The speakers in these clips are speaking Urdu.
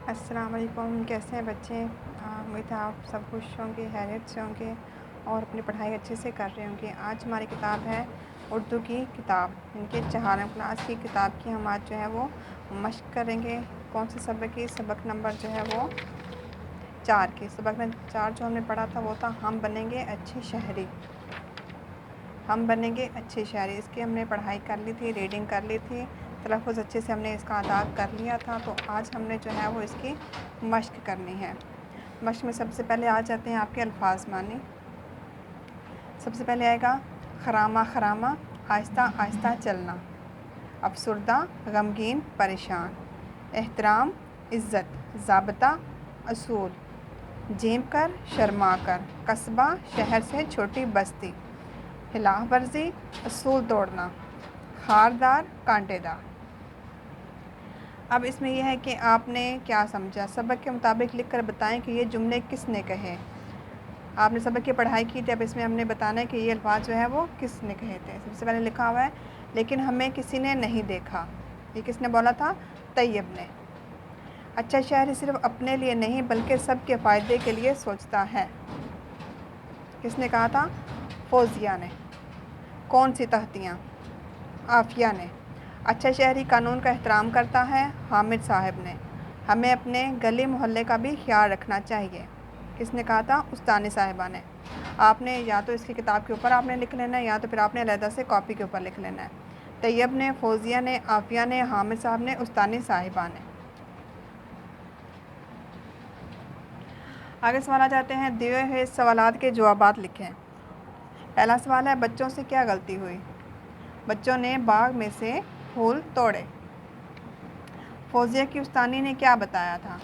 السلام علیکم، کیسے ہیں بچے؟ امید ہے آپ سب خوش ہوں گے، خیریت سے ہوں گے اور اپنی پڑھائی اچھے سے کر رہے ہوں گے۔ آج ہماری کتاب ہے اردو کی کتاب، ان کے چہارم کلاس کی کتاب کی ہم آج جو ہے وہ مشق کریں گے۔ کون سے سبق کی؟ سبق نمبر جو ہے وہ 4 کی۔ سبق نمبر 4 جو ہم نے پڑھا تھا وہ تھا ہم بنیں گے اچھے شہری۔ ہم بنیں گے اچھے شہری، اس کی ہم نے پڑھائی کر لی تھی، ریڈنگ کر لی تھی، تلفظ اچھے سے ہم نے اس کا ادا کر لیا تھا۔ تو آج ہم نے جو ہے وہ اس کی مشق کرنی ہے۔ مشق میں سب سے پہلے آ جاتے ہیں آپ کے الفاظ معنی۔ سب سے پہلے آئے گا خرامہ خرامہ، آہستہ آہستہ چلنا، افسردہ غمگین پریشان، احترام عزت، ضابطہ اصول، جھیم کر شرما کر، قصبہ شہر سے چھوٹی بستی، خلاف ورزی اصول توڑنا، خاردار کانٹے دار۔ اب اس میں یہ ہے کہ آپ نے کیا سمجھا، سبق کے مطابق لکھ کر بتائیں کہ یہ جملے کس نے کہے۔ آپ نے سبق کی پڑھائی کی تھی، اب اس میں ہم نے بتانا ہے کہ یہ الفاظ جو ہے وہ کس نے کہے تھے۔ سب سے پہلے لکھا ہوا ہے لیکن ہمیں کسی نے نہیں دیکھا، یہ کس نے بولا تھا؟ طیب نے۔ اچھا شہری صرف اپنے لیے نہیں بلکہ سب کے فائدے کے لیے سوچتا ہے، کس نے کہا تھا؟ فوزیہ نے۔ کون سی تختیاں؟ عافیہ نے۔ اچھا شہری قانون کا احترام کرتا ہے، حامد صاحب نے۔ ہمیں اپنے گلی محلے کا بھی خیال رکھنا چاہیے، کس نے کہا تھا؟ استانی صاحبہ نے۔ آپ نے یا تو اس کی کتاب کے اوپر آپ نے لکھ لینا ہے یا تو پھر آپ نے علیحدہ سے کاپی کے اوپر لکھ لینا ہے۔ طیب نے، فوزیہ نے، عافیہ نے، حامد صاحب نے، استانی صاحبہ نے۔ آگے سوال آ جاتے ہیں، دیے ہوئے سوالات کے جوابات لکھیں۔ پہلا سوال ہے بچوں سے کیا غلطی ہوئی؟ بچوں نے باغ میں سے پھول توڑے۔ فوزیہ کی استانی نے کیا بتایا تھا؟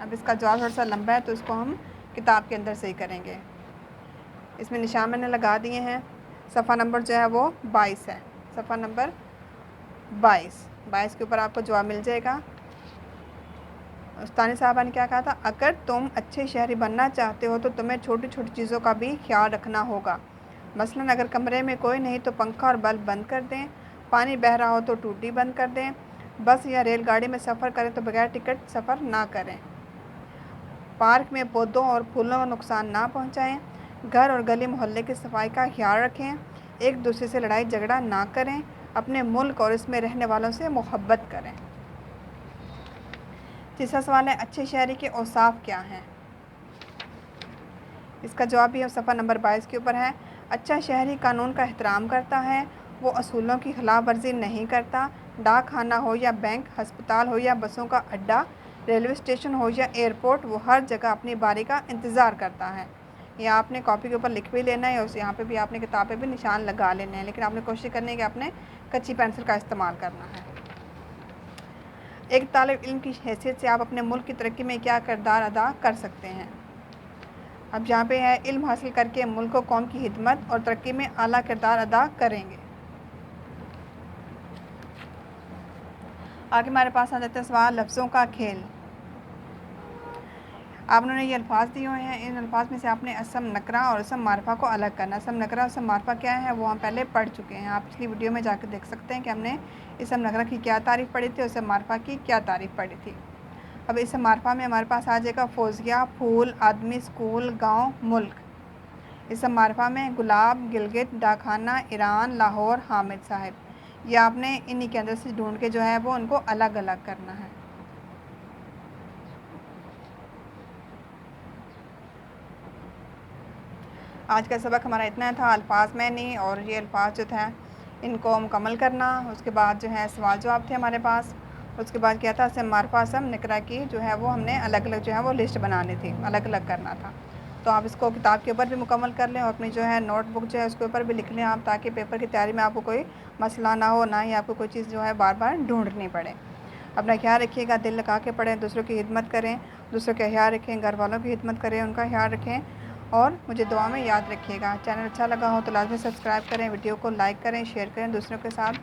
اب اس کا جواب تھوڑا سا لمبا ہے تو اس کو ہم کتاب کے اندر سے ہی کریں گے۔ اس میں نشان میں نے لگا دیے ہیں۔ صفحہ نمبر جو ہے وہ 22 ہے، صفحہ نمبر 22 کے اوپر آپ کو جواب مل جائے گا۔ استانی صاحبہ نے کیا کہا تھا؟ اگر تم اچھے شہری بننا چاہتے ہو تو تمہیں چھوٹی چھوٹی چیزوں کا بھی خیال رکھنا ہوگا۔ مثلاً اگر کمرے میں کوئی نہیں تو پنکھا اور بلب بند کر دیں، پانی بہہ رہا ہو تو ٹوٹی بند کر دیں، بس یا ریل گاڑی میں سفر کریں تو بغیر ٹکٹ سفر نہ کریں، پارک میں پودوں اور پھولوں کو نقصان نہ پہنچائیں، گھر اور گلی محلے کی صفائی کا خیال رکھیں، ایک دوسرے سے لڑائی جھگڑا نہ کریں، اپنے ملک اور اس میں رہنے والوں سے محبت کریں۔ تیسرا سوال ہے اچھے شہری کے اوصاف کیا ہیں؟ اس کا جواب بھی صفحہ نمبر 22 کے اوپر ہے۔ اچھا شہری قانون کا احترام کرتا ہے، وہ اصولوں کی خلاف ورزی نہیں کرتا، ڈاک خانہ ہو یا بینک، ہسپتال ہو یا بسوں کا اڈہ، ریلوے اسٹیشن ہو یا ایئرپورٹ، وہ ہر جگہ اپنی باری کا انتظار کرتا ہے۔ یہ آپ نے کاپی کے اوپر لکھ بھی لینا ہے اور یہاں پہ بھی آپ نے کتاب پہ بھی نشان لگا لینے ہیں، لیکن آپ نے کوشش کرنی ہے کہ آپ نے کچی پینسل کا استعمال کرنا ہے۔ ایک طالب علم کی حیثیت سے آپ اپنے ملک کی ترقی میں کیا کردار ادا کر سکتے ہیں؟ اب یہاں پہ ہے علم حاصل کر کے ملک و قوم کی خدمت اور ترقی میں اعلیٰ کردار ادا کریں گے۔ آگے ہمارے پاس آ جاتا ہے سوال لفظوں کا کھیل۔ آپ نے یہ الفاظ دیے ہوئے ہیں، ان الفاظ میں سے آپ نے اسم نکرہ اور اسم معرفہ کو الگ کرنا۔ اسم نکرہ اور اسم معرفہ کیا ہے وہ ہم پہلے پڑھ چکے ہیں، آپ پچھلی ویڈیو میں جا کے دیکھ سکتے ہیں کہ ہم نے اسم نکرہ کی کیا تعریف پڑھی تھی اور اسم معرفہ کی کیا تعریف پڑھی تھی۔ اب اسم معرفہ میں ہمارے پاس آ جائے گا فوزیہ، پھول، آدمی، اسکول، گاؤں، ملک۔ اسم معرفہ میں گلاب، گلگت، ڈاک خانہ، ایران، لاہور، حامد صاحب۔ یہ آپ نے انہی کے اندر سے ڈھونڈ کے جو ہے وہ ان کو الگ الگ کرنا ہے۔ آج کا سبق ہمارا اتنا تھا، الفاظ معنی اور یہ الفاظ جو تھا ان کو مکمل کرنا۔ اس کے بعد جو ہے سوال جواب تھے ہمارے پاس۔ اس کے بعد کیا تھا؟ اسم معرفہ اسم نکرہ کی جو ہے وہ ہم نے الگ الگ جو ہے وہ لسٹ بنانی تھی، الگ الگ کرنا تھا۔ تو آپ اس کو کتاب کے اوپر بھی مکمل کر لیں اور اپنی جو ہے نوٹ بک جو ہے اس کے اوپر بھی لکھ لیں آپ، تاکہ پیپر کی تیاری میں آپ کو کوئی مسئلہ نہ ہو، نہ ہی آپ کو کوئی چیز جو ہے بار بار ڈھونڈنی پڑے۔ اپنا خیال رکھیے گا، دل لگا کے پڑھیں، دوسروں کی خدمت کریں، دوسروں کا خیال رکھیں، گھر والوں کی خدمت کریں، ان کا خیال رکھیں اور مجھے دعا میں یاد رکھیے گا۔ چینل اچھا لگا ہو تو لازمی سبسکرائب کریں، ویڈیو کو لائک کریں، شیئر کریں دوسروں کے ساتھ۔